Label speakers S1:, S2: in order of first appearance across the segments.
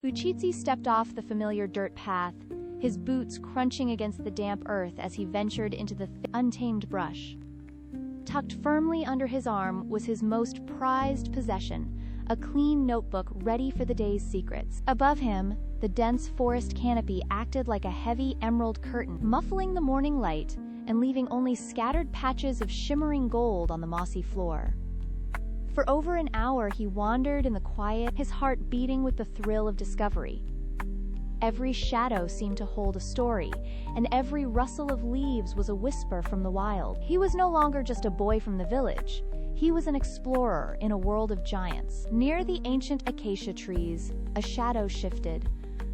S1: Uchizi stepped off the familiar dirt path, his boots crunching against the damp earth as he ventured into the untamed brush. Tucked firmly under his arm was his most prized possession, a clean notebook ready for the day's secrets. Above him, the dense forest canopy acted like a heavy emerald curtain, muffling the morning light and leaving only scattered patches of shimmering gold on the mossy floor. For over an hour he wandered in the quiet, his heart beating with the thrill of discovery. Every shadow seemed to hold a story, and every rustle of leaves was a whisper from the wild. He was no longer just a boy from the village. He was an explorer in a world of giants. Near the ancient acacia trees, a shadow shifted.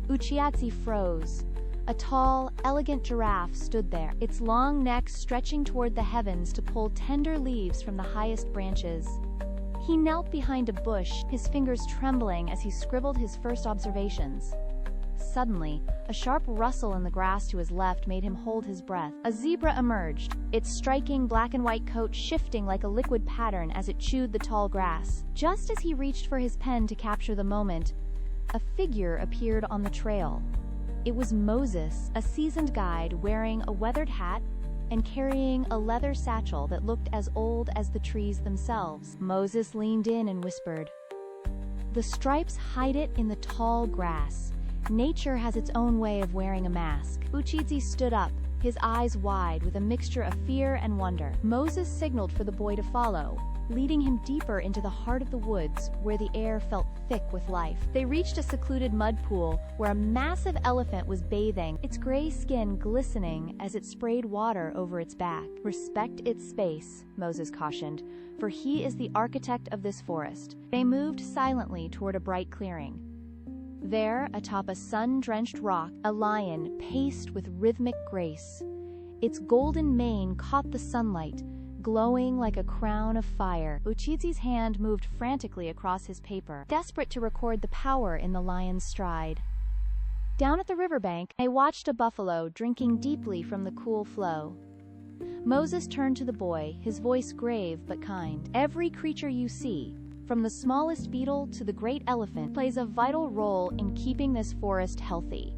S1: Uchizi froze. A tall, elegant giraffe stood there, its long neck stretching toward the heavens to pull tender leaves from the highest branches. He knelt behind a bush, his fingers trembling as he scribbled his first observations. Suddenly, a sharp rustle in the grass to his left made him hold his breath. A zebra emerged, its striking black and white coat shifting like a liquid pattern as it chewed the tall grass. Just as he reached for his pen to capture the moment, a figure appeared on the trail. It was Moses, a seasoned guide wearing a weathered hat and carrying a leather satchel that looked as old as the trees themselves. Moses leaned in and whispered, "The stripes hide it in the tall grass. Nature has its own way of wearing a mask." Uchizi stood up, his eyes wide with a mixture of fear and wonder. Moses signaled for the boy to follow, leading him deeper into the heart of the woods where the air felt thick with life. They reached a secluded mud pool where a massive elephant was bathing, its gray skin glistening as it sprayed water over its back. "Respect its space," Moses cautioned, "for he is the architect of this forest." They moved silently toward a bright clearing. There, atop a sun-drenched rock, a lion paced with rhythmic grace. Its golden mane caught the sunlight, glowing like a crown of fire. Uchizi's hand moved frantically across his paper, desperate to record the power in the lion's stride. Down at the riverbank, they watched a buffalo drinking deeply from the cool flow. Moses turned to the boy, his voice grave but kind. "Every creature you see, from the smallest beetle to the great elephant, plays a vital role in keeping this forest healthy.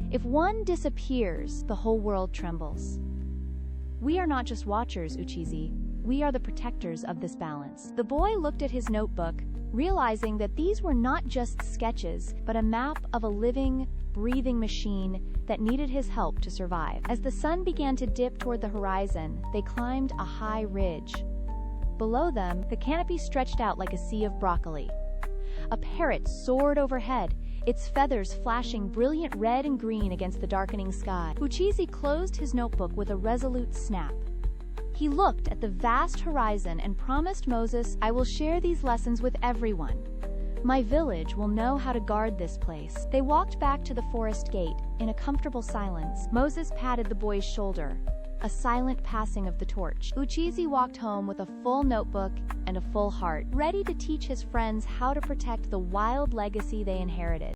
S1: If one disappears, the whole world trembles. We are not just watchers, Uchizi. We are the protectors of this balance." The boy looked at his notebook, realizing that these were not just sketches, but a map of a living, breathing machine that needed his help to survive. As the sun began to dip toward the horizon, they climbed a high ridge. Below them, the canopy stretched out like a sea of broccoli. A parrot soared overhead, its feathers flashing brilliant red and green against the darkening sky. Uchizi closed his notebook with a resolute snap. He looked at the vast horizon and promised Moses, "I will share these lessons with everyone. My village will know how to guard this place." They walked back to the forest gate, in a comfortable silence. Moses patted the boy's shoulder, a silent passing of the torch. Uchizi walked home with a full notebook and a full heart, ready to teach his friends how to protect the wild legacy they inherited.